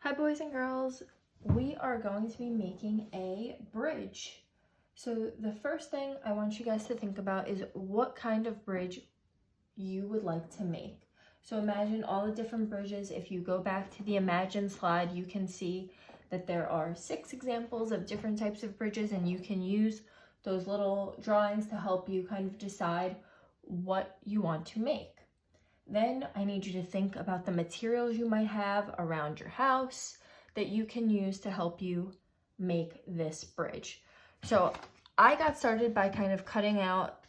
Hi boys and girls, we are going to be making a bridge. So the first thing I want you guys to think about is what kind of bridge you would like to make. So imagine all the different bridges. If you go back to the Imagine slide, you can see that there are 6 examples of different types of bridges, and you can use those little drawings to help you kind of decide what you want to make. Then I need you to think about the materials you might have around your house that you can use to help you make this bridge. So I got started by kind of cutting out,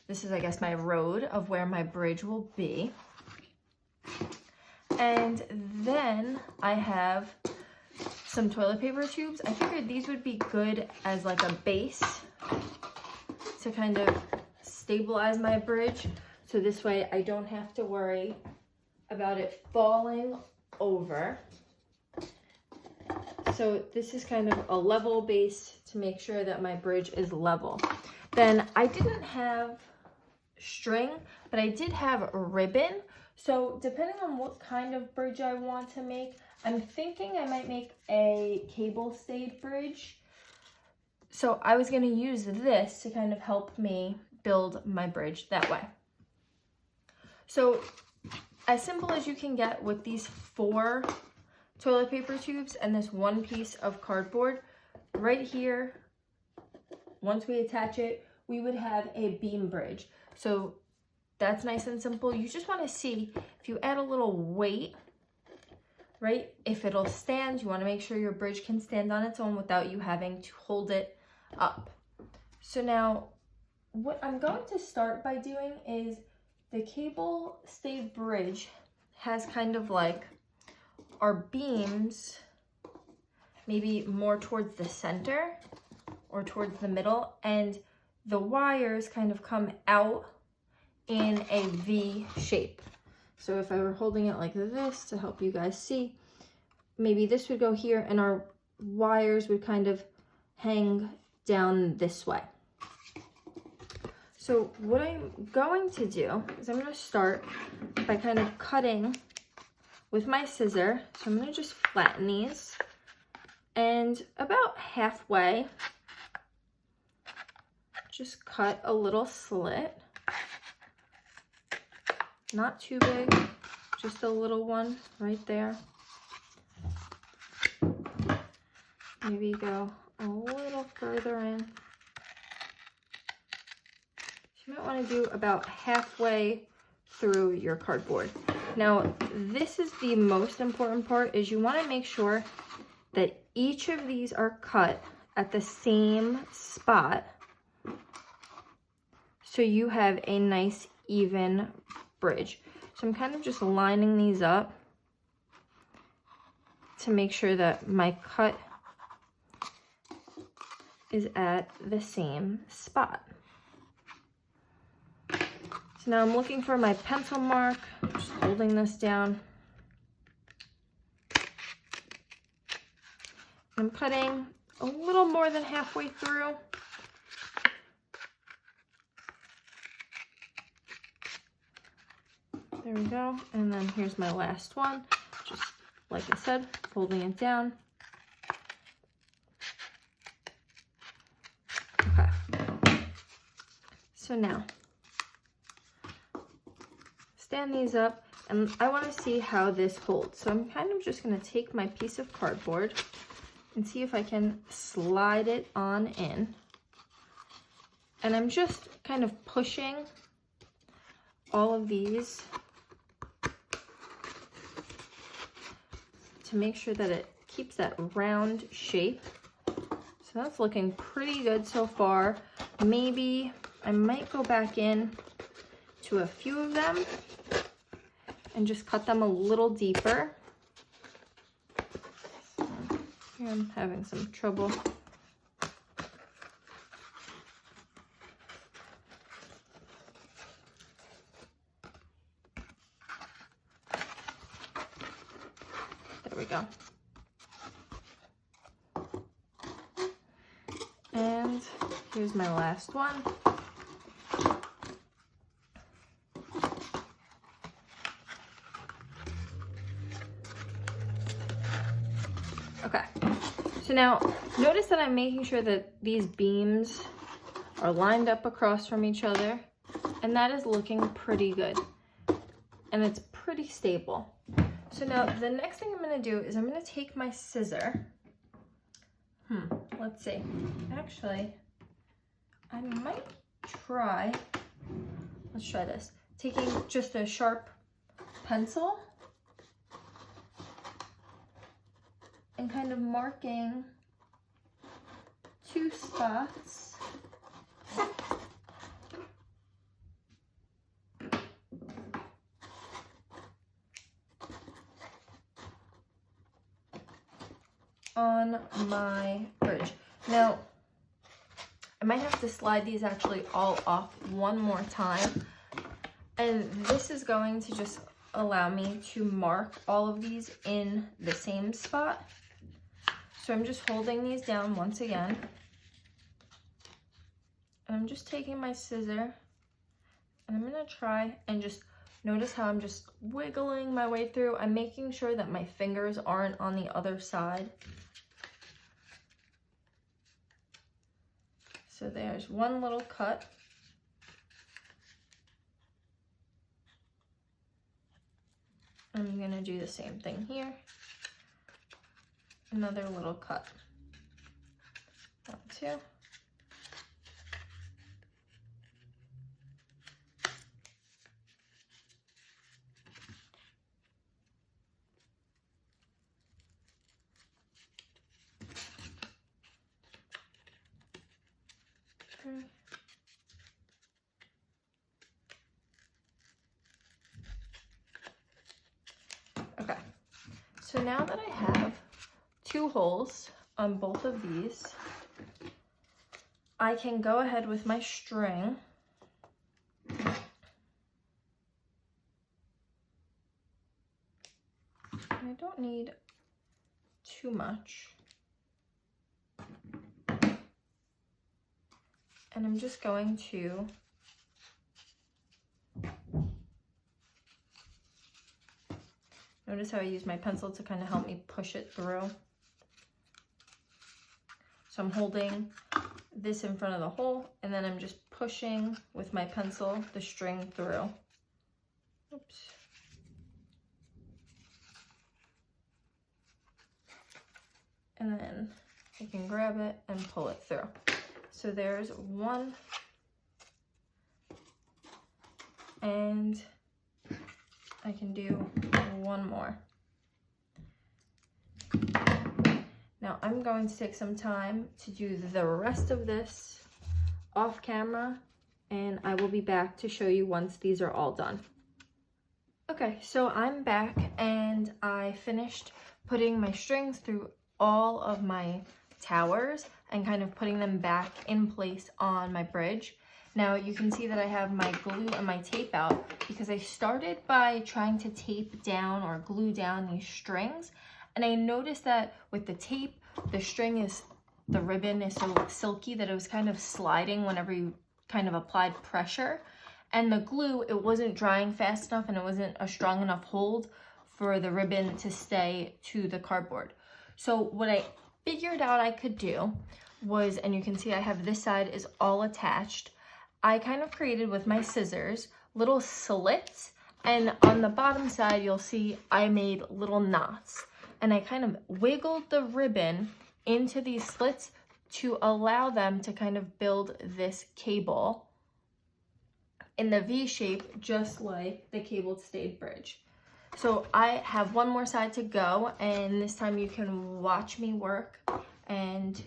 this is I guess my road of where my bridge will be. And then I have some toilet paper tubes. I figured these would be good as like a base to kind of stabilize my bridge. So this way I don't have to worry about it falling over. So this is kind of a level base to make sure that my bridge is level. Then I didn't have string, but I did have ribbon. So depending on what kind of bridge I want to make, I'm thinking I might make a cable stayed bridge. So I was going to use this to kind of help me build my bridge that way. So as simple as you can get with these 4 toilet paper tubes and this 1 piece of cardboard, right here, once we attach it, we would have a beam bridge. So that's nice and simple. You just want to see if you add a little weight, right? If it'll stand, you want to make sure your bridge can stand on its own without you having to hold it up. So now what I'm going to start by doing is the cable stayed bridge has kind of like our beams maybe more towards the center or towards the middle, and the wires kind of come out in a V shape. So if I were holding it like this to help you guys see, maybe this would go here and our wires would kind of hang down this way. So what I'm going to do is I'm going to start by kind of cutting with my scissor. So I'm going to just flatten these, and about halfway, just cut a little slit. Not too big, just a little one right there. Maybe go a little further in. You might want to do about halfway through your cardboard. Now, this is the most important part, is you want to make sure that each of these are cut at the same spot so you have a nice even bridge. So I'm kind of just lining these up to make sure that my cut is at the same spot. So now I'm looking for my pencil mark, just holding this down. I'm cutting a little more than halfway through. There we go. And then here's my last one. Just like I said, folding it down. Okay. So now, stand these up, and I want to see how this holds. So I'm kind of just going to take my piece of cardboard and see if I can slide it on in. And I'm just kind of pushing all of these to make sure that it keeps that round shape. So that's looking pretty good so far. Maybe I might go back in to a few of them and just cut them a little deeper. Here I'm having some trouble. There we go. And here's my last one. Okay, so now notice that I'm making sure that these beams are lined up across from each other, and that is looking pretty good, and it's pretty stable. So now the next thing I'm going to do is I'm going to take my scissor. Let's see. Actually, I might try, let's try this. Taking just a sharp pencil and kind of marking 2 spots. On my bridge. Now, I might have to slide these actually all off one more time. And this is going to just allow me to mark all of these in the same spot. So I'm just holding these down once again. And I'm just taking my scissor and I'm gonna try and just notice how I'm just wiggling my way through. I'm making sure that my fingers aren't on the other side. So there's one little cut. I'm gonna do the same thing here. Another little cut. 1, 2. Okay, so now that I have 2 holes on both of these, I can go ahead with my string and I don't need too much. And I'm just going to notice how I use my pencil to kind of help me push it through. So I'm holding this in front of the hole and then I'm just pushing with my pencil the string through. Oops. And then I can grab it and pull it through. So there's 1, and I can do 1 more. Now I'm going to take some time to do the rest of this off camera, and I will be back to show you once these are all done. Okay, so I'm back and I finished putting my strings through all of my towers and kind of putting them back in place on my bridge. Now you can see that I have my glue and my tape out because I started by trying to tape down or glue down these strings, and I noticed that with the tape, the ribbon is so silky that it was kind of sliding whenever you kind of applied pressure, and the glue, it wasn't drying fast enough and it wasn't a strong enough hold for the ribbon to stay to the cardboard. So what I figured out I could do was, and you can see I have this side is all attached, I kind of created with my scissors little slits, and on the bottom side you'll see I made little knots, and I kind of wiggled the ribbon into these slits to allow them to kind of build this cable in the V shape, just like the cable stayed bridge. So I have one more side to go, and this time you can watch me work and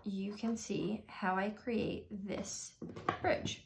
you can see how I create this bridge.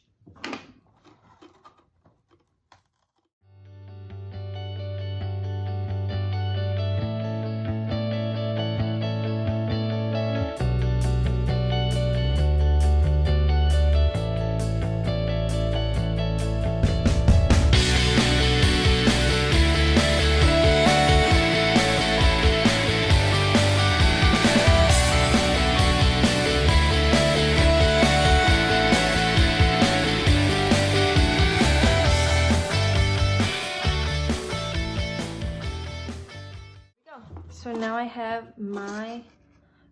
So now I have my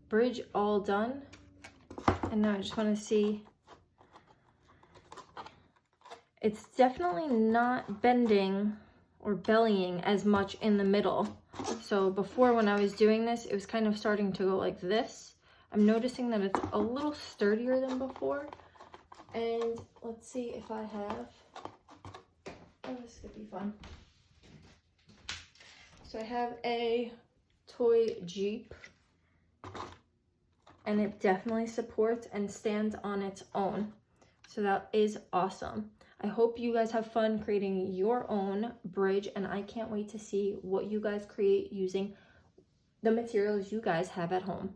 bridge all done. And now I just want to see. It's definitely not bending or bellying as much in the middle. So before, when I was doing this, it was kind of starting to go like this. I'm noticing that it's a little sturdier than before. And let's see if I have, oh, this could be fun. So I have a toy Jeep, and it definitely supports and stands on its own. So that is awesome. I hope you guys have fun creating your own bridge, and I can't wait to see what you guys create using the materials you guys have at home.